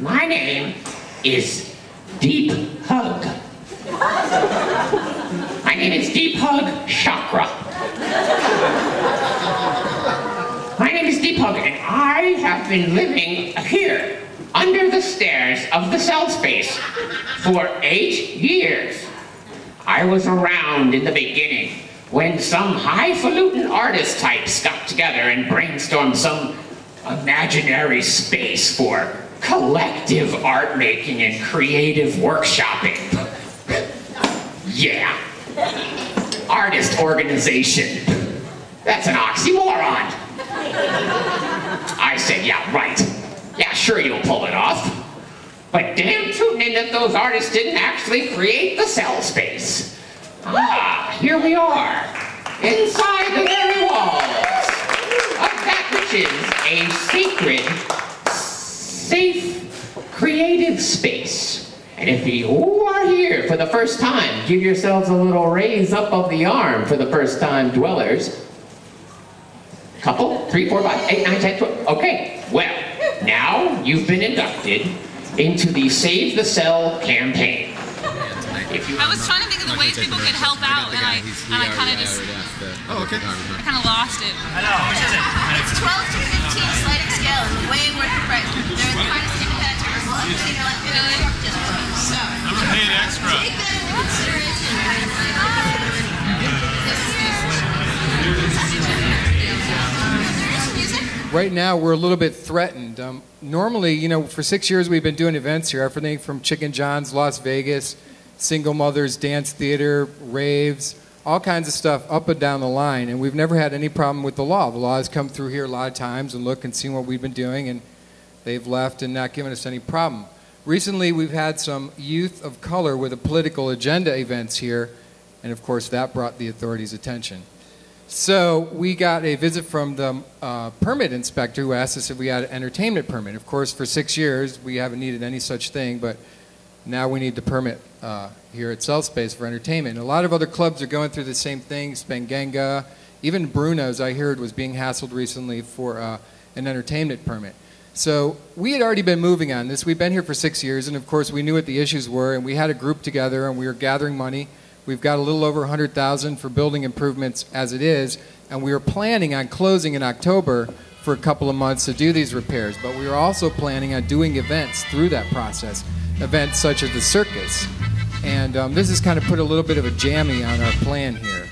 My name is Deep Hug. My name is Deep Hug Chakra. My name is Deep Hug, and I have been living here under the stairs of the cell space for 8 years. I was around in the beginning when some highfalutin artist types got together and brainstormed some imaginary space for collective art making and creative workshopping. Yeah. Artist organization. That's an oxymoron. I said, yeah, right. Yeah, sure you'll pull it off. But damn tootin' in that those artists didn't actually create the cell space. Ah, here we are, inside the very walls of that which is a sacred, safe, creative space. And if you are here for the first time, give yourselves a little raise up of the arm for the first time dwellers. Couple, 3, 4, 5, 8, 9, 10, 12. Okay, well, now you've been inducted into the Save the Cell campaign. I was trying to think of the ways people could help out, and I kind of just, Oh, okay. I kind of lost it. I know, which is it? It's 12 to 15 sliding scale, and way worth the price. They're the hardest independent tours. Well, I'm thinking like just so. I'm paying extra. Take that into consideration. Right now, we're a little bit threatened. Normally, you know, for 6 years we've been doing events here, everything from Chicken John's, Las Vegas, Single Mothers, Dance Theater, raves, all kinds of stuff up and down the line, and we've never had any problem with the law. The law has come through here a lot of times and looked and seen what we've been doing, and they've left and not given us any problem. Recently, we've had some youth of color with a political agenda events here, and of course that brought the authorities' attention. So we got a visit from the permit inspector who asked us if we had an entertainment permit. Of course, for 6 years, we haven't needed any such thing, but now we need the permit here at Cell Space for entertainment. And a lot of other clubs are going through the same thing, Spanganga, even Bruno's, I heard, was being hassled recently for an entertainment permit. So we had already been moving on this. We've been here for 6 years, and of course we knew what the issues were, and we had a group together, and we were gathering money. We've got a little over $100,000 for building improvements as it is, and we were planning on closing in October for a couple of months to do these repairs, but we were also planning on doing events through that process, events such as the circus. And this has kind of put a little bit of a jammy on our plan here.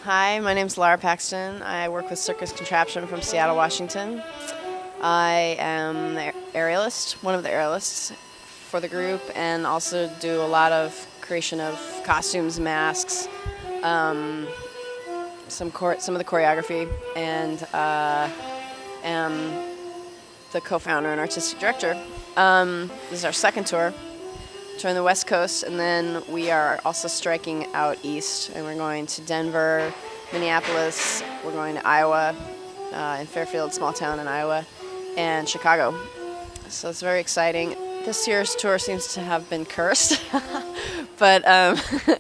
Hi, my name's Laura Paxton. I work with Circus Contraption from Seattle, Washington. I am the aerialist, one of the aerialists for the group, and also do a lot of creation of costumes, masks, some of the choreography, and am the co-founder and artistic director. This is our second tour. touring the West Coast, and then we are also striking out east, and we're going to Denver, Minneapolis, we're going to Iowa, in Fairfield, small town in Iowa, and Chicago. So it's very exciting. This year's tour seems to have been cursed, but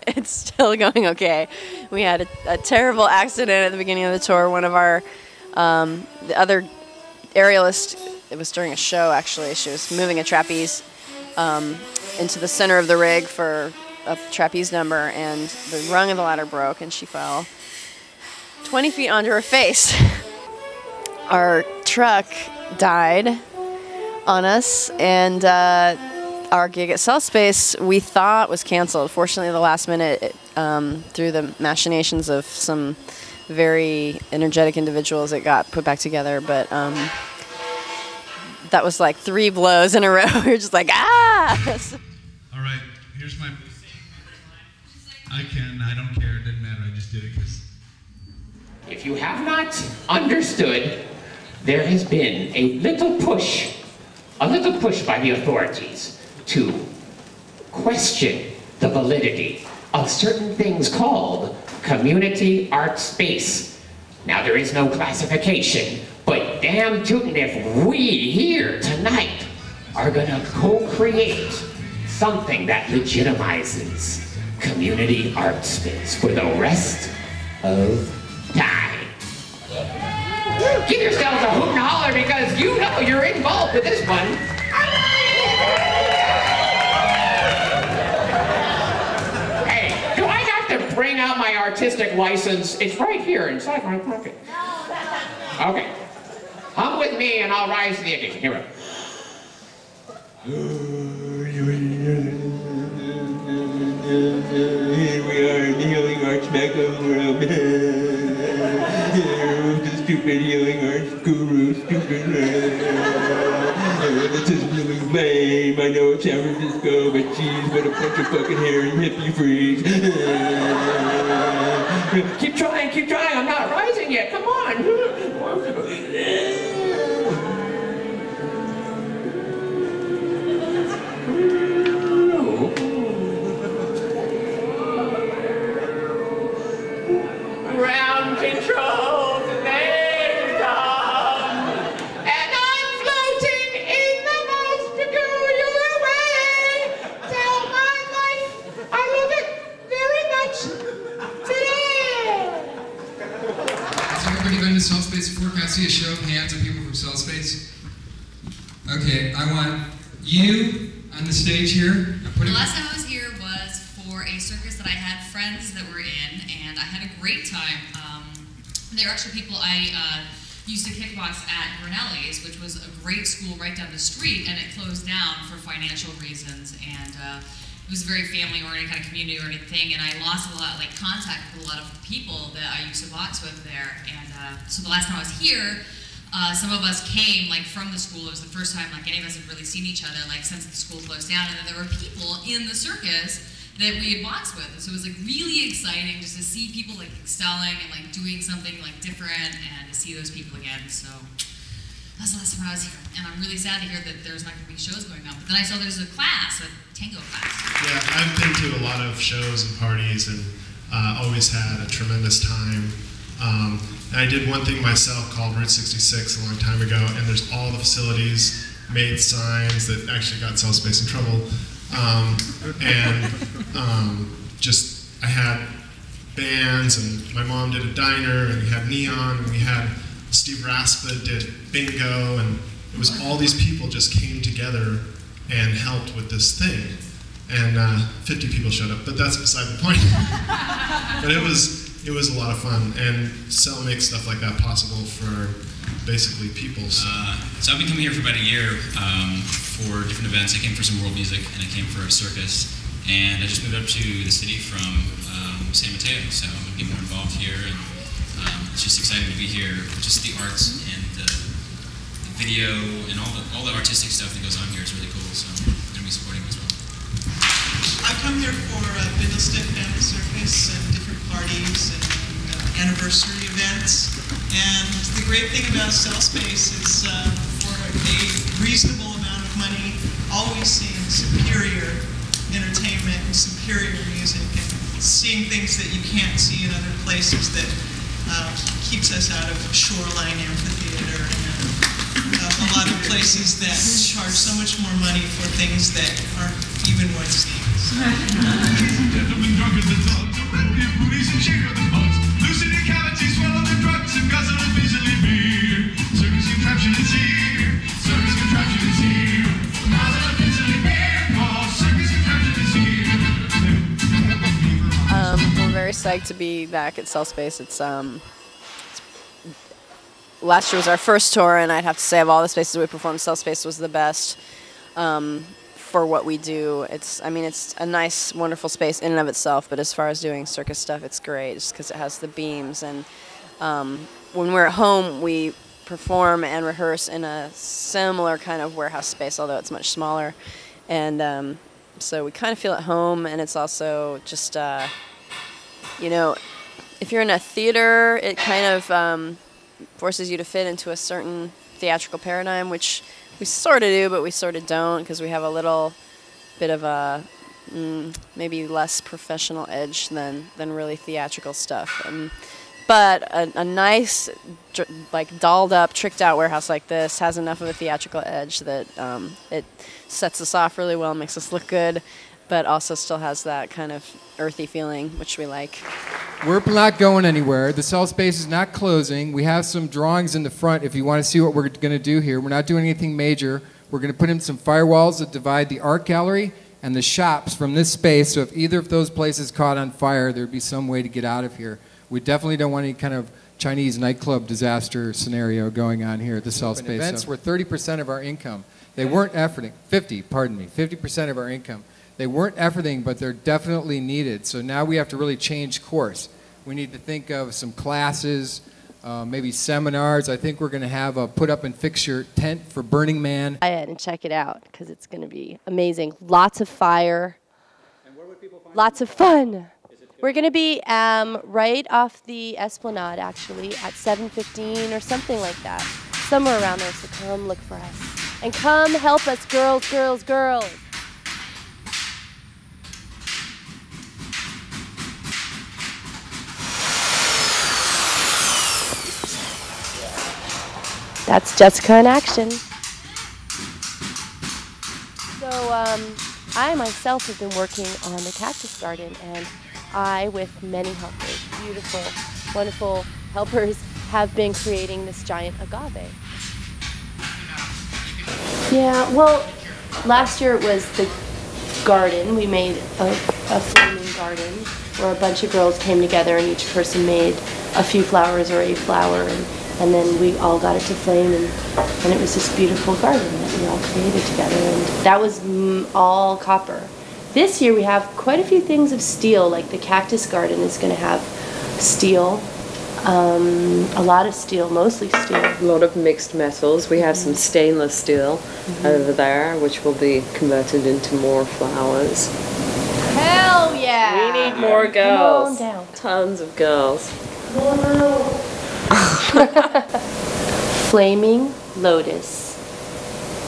it's still going okay. We had a terrible accident at the beginning of the tour. One of our, the other aerialist, it was during a show actually, she was moving a trapeze into the center of the rig for a trapeze number, and the rung of the ladder broke and she fell 20 feet onto her face. Our truck died on us, and our gig at CELLSpace we thought was canceled. Fortunately, at the last minute, through the machinations of some very energetic individuals, it got put back together, but that was like 3 blows in a row. We were just like, ah! All right, here's my... I don't care, it doesn't matter, I just did it because... If you have not understood, there has been a little push by the authorities to question the validity of certain things called community art space. Now, there is no classification, but damn tootin' if we here tonight are gonna co-create something that legitimizes community art space for the rest of time. Give yourselves a hoot and holler because you know you're involved with this one. Hey, do I have to bring out my artistic license? It's right here inside my pocket. Okay. Hum with me and I'll rise to the occasion. Here we go. Here we are in the healing arts back of the world. The stupid healing arts guru, stupid. This is really lame. I know it's San Francisco, but geez, what a bunch of fucking hairy hippie freaks. Keep trying. I'm not rising yet. Come on. Ground control to Nathan, and I'm floating in the most peculiar way. Tell my life I love it very much today. Has everybody been to CELLSpace before? Can I see a show of hands of people from CELLSpace? Okay, I want you on the stage here. The last time I was here was for a circus that I had friends that were in, and I had a great time. They were actually people I used to kickbox at Brunelli's, which was a great school right down the street, and it closed down for financial reasons, and it was a very family-oriented, kind of community-oriented thing, and I lost a lot, like, contact with a lot of people that I used to box with there, and so the last time I was here, some of us came, like, from the school. It was the first time, like, any of us had really seen each other, like, since the school closed down, and then there were people in the circus that we had boxed with. So it was like really exciting just to see people like excelling and like doing something like different and to see those people again. So that's the last time I was here. And I'm really sad to hear that there's not going to be shows going on. But then I saw there's a class, a tango class. Yeah, I've been to a lot of shows and parties and always had a tremendous time. And I did one thing myself called Route 66 a long time ago, and there's all the facilities made signs that actually got CELLSpace in trouble. Just I had bands, and my mom did a diner, and we had neon, and we had Steve Raspa did bingo, and it was all these people just came together and helped with this thing. And 50 people showed up, but that's beside the point. But it was a lot of fun, and Cell makes stuff like that possible for basically people. So I've been coming here for about a year for different events. I came for some world music, and I came for a circus, and I just moved up to the city from San Mateo, so I'm going to get more involved here, and it's just exciting to be here. Just the arts and the video and all the artistic stuff that goes on here is really cool, so I'm going to be supporting as well. I've come here for Fiddlestick and the circus and different parties and anniversary events. And the great thing about CELLSpace is for a reasonable amount of money, always seeing superior and superior music and seeing things that you can't see in other places that keeps us out of shoreline amphitheater and a lot of places that charge so much more money for things that aren't even what seems. Ladies and gentlemen, drunk as the dogs, so red beer booties and shaker the bugs. Loosen your cavities, swallow the drugs, and guzzle up easily beer. Circus contraption is here. Circus contraption is here. Guzzle up easily beer. Oh, circus contraption is here. We're very psyched to be back at CELLSpace. Last year was our first tour, and I'd have to say of all the spaces we performed, CELLSpace was the best for what we do. It's a nice, wonderful space in and of itself, but as far as doing circus stuff, it's great just because it has the beams. And when we're at home, we perform and rehearse in a similar kind of warehouse space, although it's much smaller. And so we kind of feel at home, and it's also just, you know, if you're in a theater, it kind of forces you to fit into a certain theatrical paradigm, which we sort of do, but we sort of don't, because we have a little bit of a maybe less professional edge than really theatrical stuff. But a nice, like dolled up, tricked out warehouse like this has enough of a theatrical edge that it sets us off really well, makes us look good, but also still has that kind of earthy feeling, which we like. We're not going anywhere. The CELLSpace is not closing. We have some drawings in the front if you want to see what we're going to do here. We're not doing anything major. We're going to put in some firewalls that divide the art gallery and the shops from this space, so if either of those places caught on fire, there'd be some way to get out of here. We definitely don't want any kind of Chinese nightclub disaster scenario going on here at the CELLSpace. Events were 30% of our income. They weren't efforting, 50% of our income. They weren't everything, but they're definitely needed. So now we have to really change course. We need to think of some classes, maybe seminars. I think we're going to have a put up and fix your tent for Burning Man. And check it out, because it's going to be amazing. Lots of fire. And where would people find lots of fun. We're going to be right off the Esplanade, actually, at 7:15 or something like that. Somewhere around there, so come look for us. And come help us, girls, girls, girls. That's Jessica in action. So I myself have been working on the cactus garden, and I, with many helpers, beautiful, wonderful helpers, have been creating this giant agave. Yeah, well, last year it was the garden. We made a flaming garden where a bunch of girls came together and each person made a few flowers or a flower, and then we all got it to flame, and it was this beautiful garden that we all created together, and that was all copper. This year we have quite a few things of steel, like the cactus garden is going to have steel, a lot of steel, mostly steel. A lot of mixed metals. We have some stainless steel over there, which will be converted into more flowers. Hell yeah! We need more girls. Come on down. Tons of girls. Flaming Lotus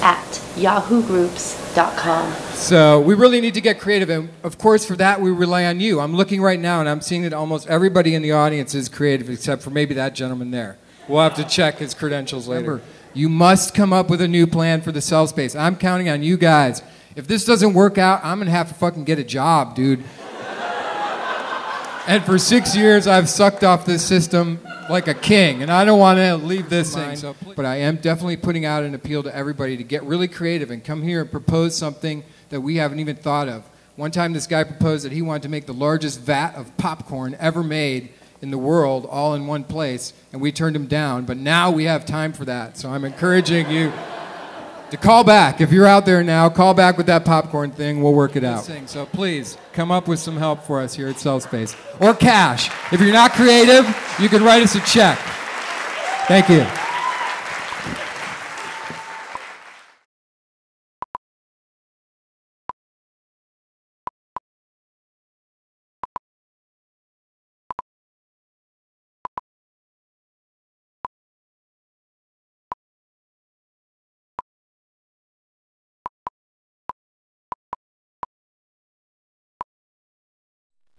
at yahoogroups.com. So we really need to get creative, and of course for that we rely on you. I'm looking right now and I'm seeing that almost everybody in the audience is creative except for maybe that gentleman there. We'll have to check his credentials later. You must come up with a new plan for the CELLSpace. I'm counting on you guys. If this doesn't work out, I'm going to have to fucking get a job, dude. And for 6 years I've sucked off this system like a king, and I don't want to leave this thing. But I am definitely putting out an appeal to everybody to get really creative and come here and propose something that we haven't even thought of. One time this guy proposed that he wanted to make the largest vat of popcorn ever made in the world all in one place, and we turned him down. But now we have time for that, so I'm encouraging you to call back. If you're out there now, call back with that popcorn thing. We'll work it out. So please, come up with some help for us here at CELLSpace. Or cash. If you're not creative, you can write us a check. Thank you.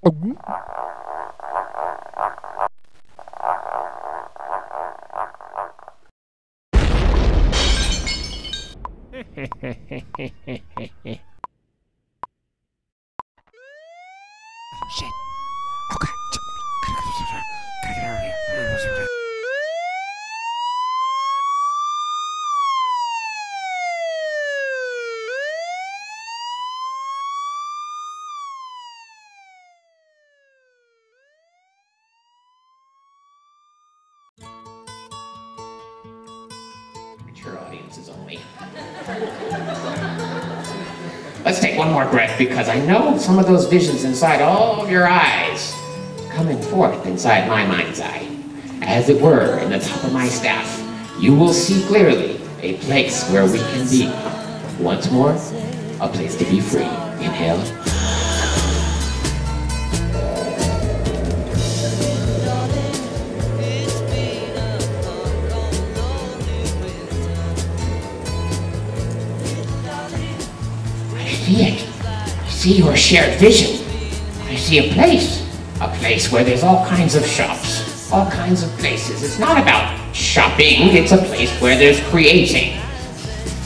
Shit. Okay. Gotta get out of here. Mature audiences only. Let's take one more breath because I know some of those visions inside all of your eyes coming forth inside my mind's eye. As it were, in the top of my staff, you will see clearly a place where we can be. Once more, a place to be free. Inhale. I see it. I see your shared vision. I see a place where there's all kinds of shops, all kinds of places. It's not about shopping, it's a place where there's creating.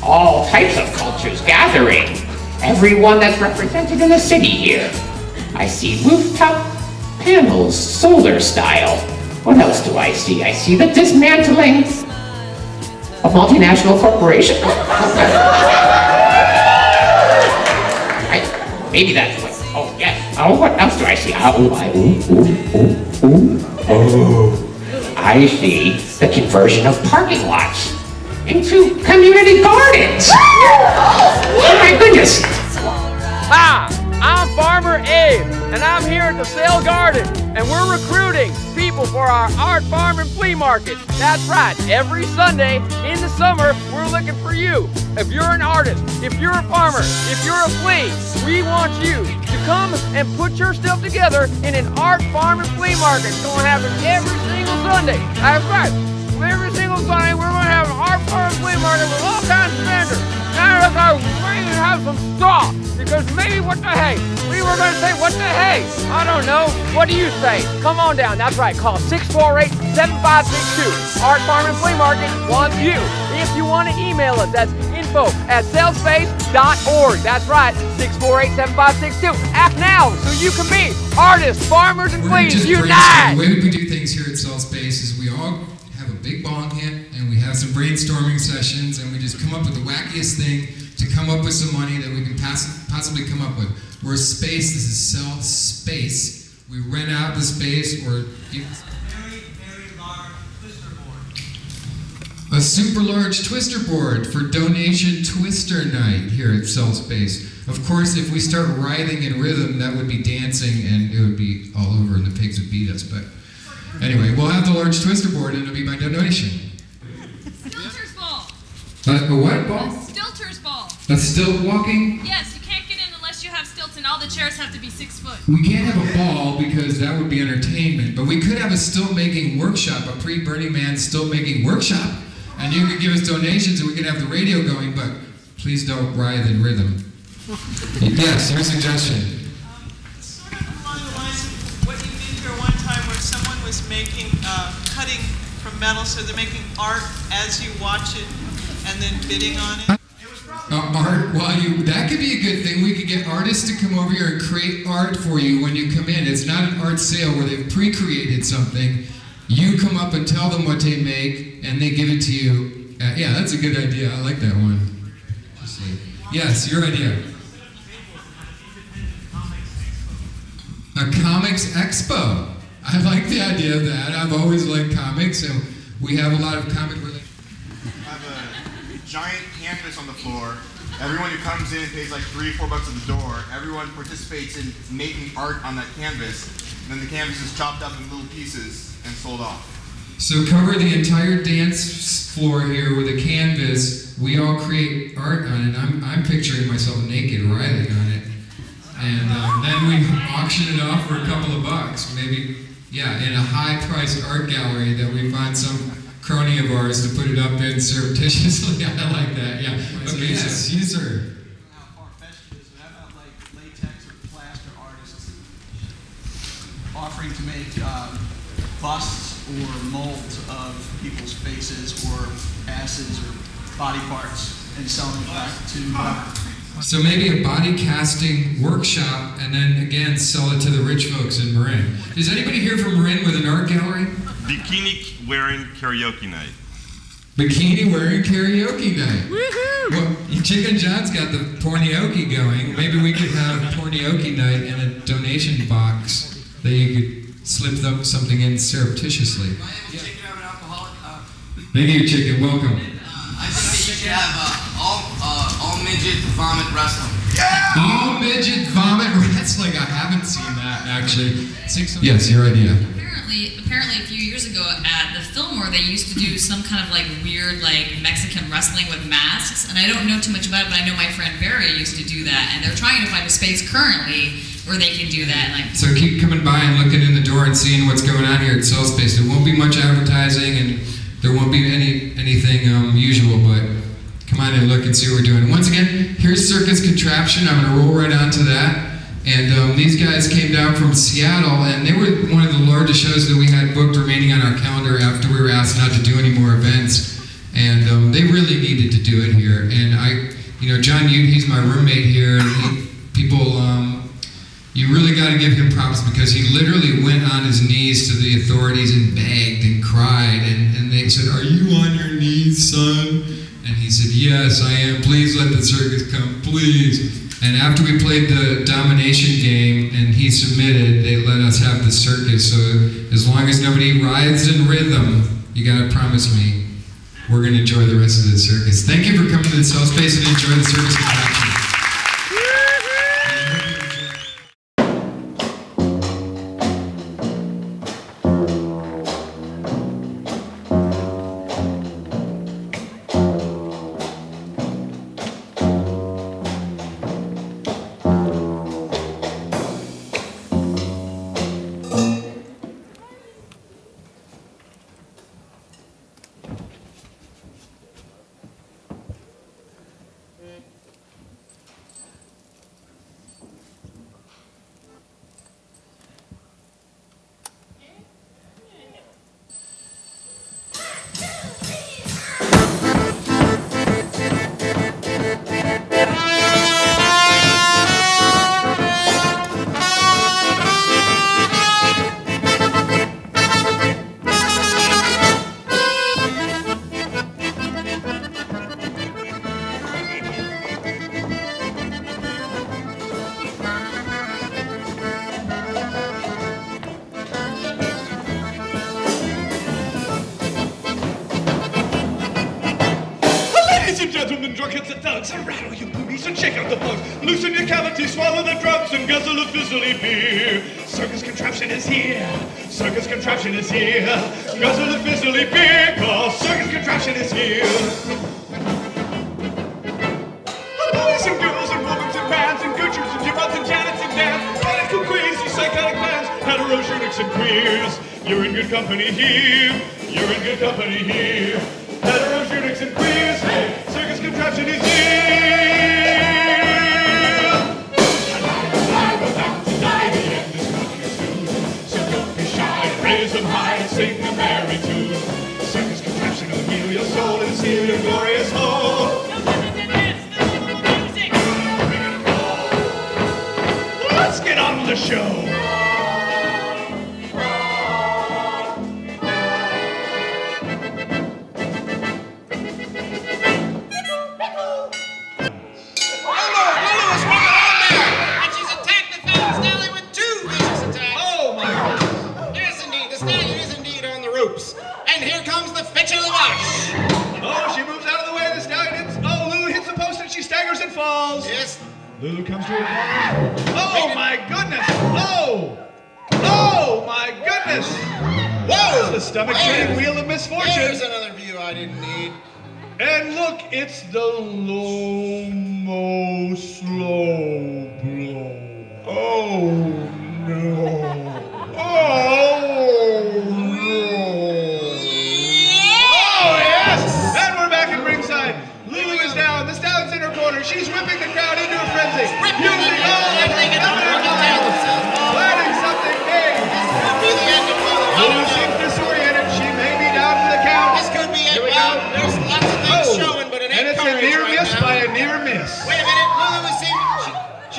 All types of cultures gathering. Everyone that's represented in the city here. I see rooftop panels, solar style. What else do I see? I see the dismantling of multinational corporations. Maybe that's what. Oh, yes. Oh, what else do I see? I see the conversion of parking lots into community gardens. Oh my goodness. Hi, I'm Farmer Abe, and I'm here at the Sale Garden, and we're recruiting people for our art farm and flea market. That's right, every Sunday in the summer, we're looking for you. If you're an artist, if you're a farmer, if you're a flea, we want you to come and put your stuff together in an art farm and flea market. It's going to happen every single Sunday. That's right, every single Sunday, we're going to have an art farm and flea market with all kinds of vendors. Now look, I might have some straw, because maybe what the hey? We were going to say what the hey? I don't know. What do you say? Come on down. That's right. Call 648-7562. Art Farm and Flea Market wants you. If you want to email us, that's info@cellspace.org. That's right. 648-7562. Act now so you can be artists, farmers, and fleas unite. The way we do things here at CellSpace is we all have a big bong hit and we have some brainstorming sessions and we just come up with the wackiest thing to come up with some money that we can possibly come up with. We're a space, this is Cell Space. We rent out the space or give Very large twister board. a super large twister board for donation twister night here at Cell Space. Of course, if we start writhing in rhythm, that would be dancing and it would be all over and the pigs would beat us. But anyway, we'll have the large twister board and it'll be my donation. Stilter's ball. A what ball? A Stilter's ball. A stilt walking? Yes, you can't get in unless you have stilts, and all the chairs have to be 6 foot. We can't have a ball because that would be entertainment, but we could have a stilt making workshop, a pre-Burning Man stilt making workshop, and you could give us donations and we could have the radio going, but please don't writhe in rhythm. Yes, your suggestion. Sort of along the lines of what you did here one time where someone was making, cutting from metal, so they're making art as you watch it and then bidding on it. Art, that could be a good thing. We could get artists to come over here and create art for you when you come in. It's not an art sale where they've pre-created something. You come up and tell them what they make, and they give it to you. Yeah, that's a good idea. I like that one. Yes, your idea. A comics expo. I like the idea of that. I've always liked comics, and we have a lot of comic related. I have a giant canvas on the floor. Everyone who comes in pays like $3 or $4 at the door. Everyone participates in making art on that canvas. And then the canvas is chopped up in little pieces and sold off. So cover the entire dance floor here with a canvas. We all create art on it. I'm picturing myself naked writhing on it. And then we auction it off for a couple of bucks. Maybe, yeah, in a high-priced art gallery that we find some crony of ours to put it up in surreptitiously. I like that, yeah. Okay, yes, you sir. offering to make busts or molds of people's faces or asses or body parts and selling it back to... So maybe a body casting workshop and then again sell it to the rich folks in Marin. Is anybody here from Marin with an art gallery? Bikini wearing karaoke night. Bikini wearing karaoke night. Woohoo! Well, Chicken John's got the pornioke going. Maybe we could have pornioke night in a donation box that you could slip something in surreptitiously. Thank you, Chicken. Welcome. I think you should have all midget vomit wrestling. Yeah! All midget vomit wrestling. I haven't seen that actually. Yes, your idea. Apparently a few years ago at the Fillmore, they used to do some kind of like weird like Mexican wrestling with masks, and I don't know too much about it, but I know my friend Barry used to do that, and they're trying to find a space currently where they can do that. Like, so keep coming by and looking in the door and seeing what's going on here at Cell Space. There won't be much advertising, and there won't be anything usual, but come on and look and see what we're doing. And once again, here's Circus Contraption. I'm going to roll right onto that. And these guys came down from Seattle, and they were one of the largest shows that we had booked remaining on our calendar after we were asked not to do any more events. And they really needed to do it here. And John, he's my roommate here, and you really got to give him props because he literally went on his knees to the authorities and begged and cried. And they said, "Are you on your knees, son?" And he said, "Yes, I am. Please let the circus come, please." And after we played the domination game and he submitted, they let us have the circus. So as long as nobody rides in rhythm, you gotta promise me, we're gonna enjoy the rest of the circus. Thank you for coming to the Cell Space and enjoy the circus contraption. Rattle you booties and shake out the bugs. Loosen your cavities, swallow the drugs, and guzzle a fizzly beer. Circus contraption is here. Circus contraption is here. Guzzle a fizzly beer, cause circus contraption is here. Boys and girls and women and mans and Gertrudes and Jibbons and Janets and Dans, radical crazy psychotic plans, heteros, eunuchs, and queers. You're in good company here. You're in good company here. Heteros, eunuchs, and queers. Hey, circus contraption is here. Raise them high and sing a merry tune. Circus contraption will heal your soul and seal your glorious home. Let's get on with the show. And here comes the fetch of the wash. Oh, she moves out of the way of the stallion. Oh, Lulu hits the post and she staggers and falls. Yes. Lulu comes to her. Oh, my goodness. Oh. Oh, my goodness. Whoa. The stomach turning wheel of misfortune. There's another view I didn't need. And look, it's the low-mo slow blow. Oh, no. Oh, she's whipping the crowd into a frenzy. Using all everything in the planning something big.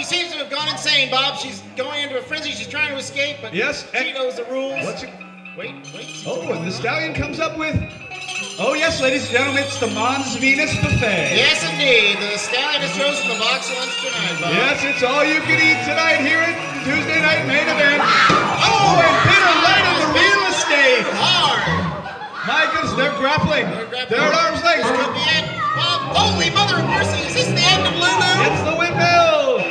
seems to have gone insane, Bob. She's going into a frenzy. She's trying to escape, but Yes, she knows the rules. What's it? Wait. Oh, and the stallion comes up with... Oh, yes, ladies and gentlemen, it's the Mons Venus Buffet. Yes, indeed. The stallion has chosen the box of lunch tonight, Bob. Yes, it's all you can eat tonight here at the Tuesday night main event. Oh, and Peter Light on the real estate. Hard. My goodness, they're grappling. They're at arm's length. This could be it. Bob, holy mother of mercy, is this the end of Lulu? It's the windmill.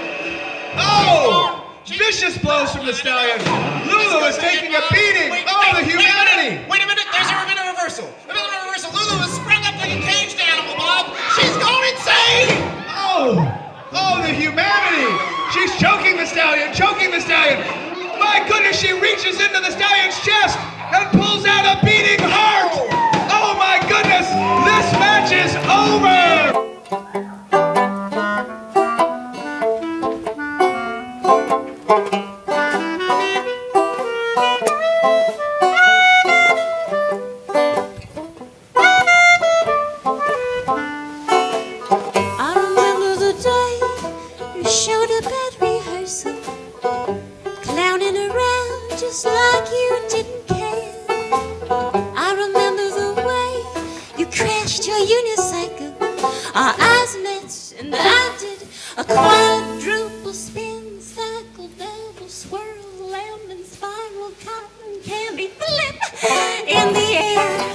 Oh! Vicious blows from the stallion. Lulu is taking a beating. Oh, the humanity. Wait a minute, there's a reversal. Lulu has sprung up like a caged animal, Bob. She's going insane. Oh, the humanity. She's choking the stallion. My goodness, she reaches into the stallion's chest and pulls out a beating heart. Oh my goodness, this match is over. I remember the day you showed up at rehearsal, clowning around just like you didn't care. I remember the way you crashed your unicycle. Our eyes met and I did a quadruple spin, cycle, double swirl, lemon spiral, cotton candy flip in the air.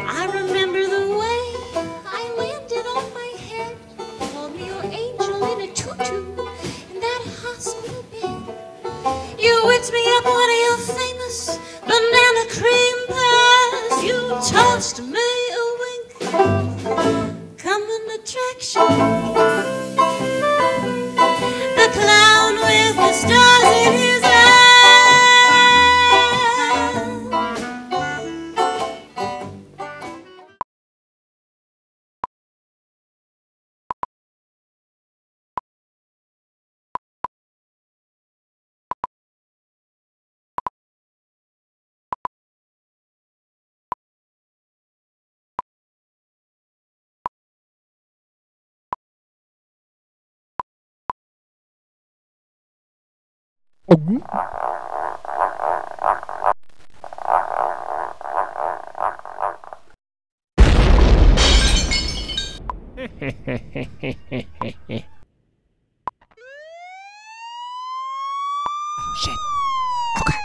I remember the way I landed on my head, called me your angel in a tutu in that hospital bed. You whipped me up one of your famous banana cream pies. You tossed me a wink, coming attraction. The clown with the stars in his eyes. Shit. Okay.